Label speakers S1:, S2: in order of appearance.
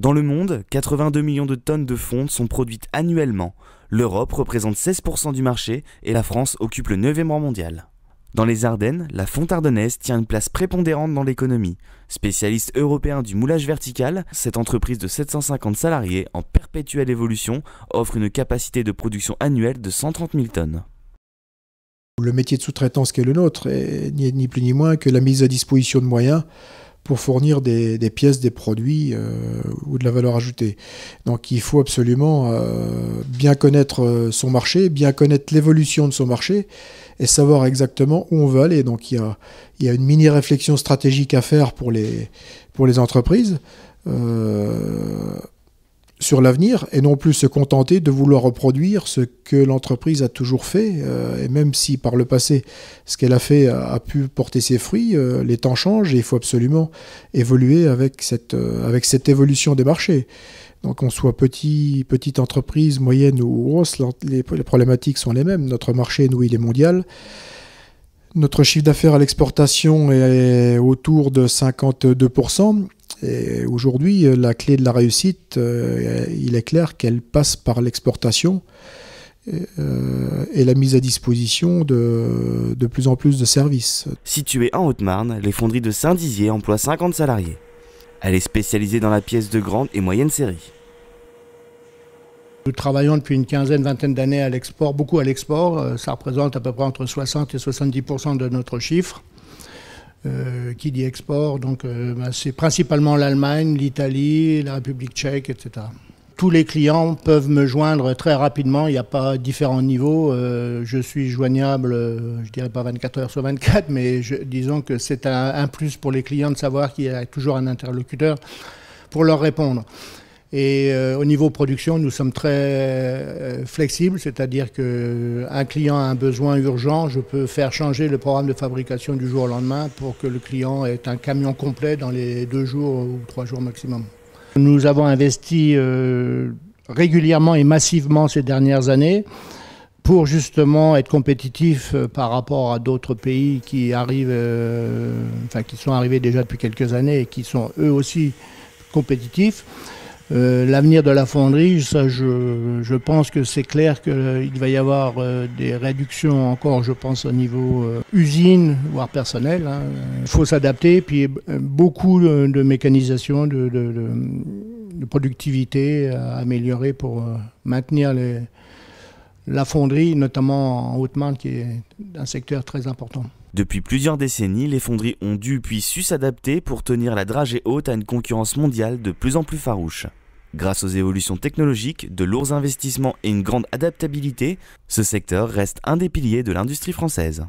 S1: Dans le monde, 82 millions de tonnes de fonte sont produites annuellement. L'Europe représente 16% du marché et la France occupe le 9e rang mondial. Dans les Ardennes, la fonte ardennaise tient une place prépondérante dans l'économie. Spécialiste européen du moulage vertical, cette entreprise de 750 salariés en perpétuelle évolution offre une capacité de production annuelle de 130 000 tonnes.
S2: Le métier de sous-traitance qui est le nôtre est ni plus ni moins que la mise à disposition de moyens pour fournir des pièces, des produits ou de la valeur ajoutée. Donc il faut absolument bien connaître son marché, bien connaître l'évolution de son marché et savoir exactement où on veut aller. Donc il y a une mini-réflexion stratégique à faire pour les entreprises sur l'avenir et non plus se contenter de vouloir reproduire ce que l'entreprise a toujours fait. Et même si par le passé, ce qu'elle a fait a pu porter ses fruits, les temps changent et il faut absolument évoluer avec cette évolution des marchés. Donc qu'on soit petite entreprise, moyenne ou grosse, les problématiques sont les mêmes. Notre marché, nous, il est mondial. Notre chiffre d'affaires à l'exportation est autour de 52%. Et aujourd'hui, la clé de la réussite, il est clair qu'elle passe par l'exportation et la mise à disposition de plus en plus de services.
S1: Située en Haute-Marne, les fonderies de Saint-Dizier emploient 50 salariés. Elle est spécialisée dans la pièce de grande et moyenne série.
S3: Nous travaillons depuis une vingtaine d'années à l'export, beaucoup à l'export. Ça représente à peu près entre 60 et 70% de notre chiffre. Qui dit export, donc c'est principalement l'Allemagne, l'Italie, la République tchèque, etc. Tous les clients peuvent me joindre très rapidement, il n'y a pas différents niveaux. Je suis joignable, je dirais pas 24 heures sur 24, mais disons que c'est un plus pour les clients de savoir qu'il y a toujours un interlocuteur pour leur répondre. Et au niveau production, nous sommes très flexibles, c'est-à-dire qu'un client a un besoin urgent, je peux faire changer le programme de fabrication du jour au lendemain pour que le client ait un camion complet dans les 2 jours ou 3 jours maximum. Nous avons investi régulièrement et massivement ces dernières années pour justement être compétitifs par rapport à d'autres pays qui arrivent, qui sont arrivés déjà depuis quelques années et qui sont eux aussi compétitifs. L'avenir de la fonderie, ça, je pense que c'est clair qu'il va y avoir des réductions encore, je pense, au niveau usine, voire personnel. Il faut s'adapter, puis beaucoup de mécanisation, de productivité à améliorer pour maintenir la fonderie, notamment en Haute-Marne, qui est un secteur très important.
S1: Depuis plusieurs décennies, les fonderies ont dû puis su s'adapter pour tenir la dragée haute à une concurrence mondiale de plus en plus farouche. Grâce aux évolutions technologiques, de lourds investissements et une grande adaptabilité, ce secteur reste un des piliers de l'industrie française.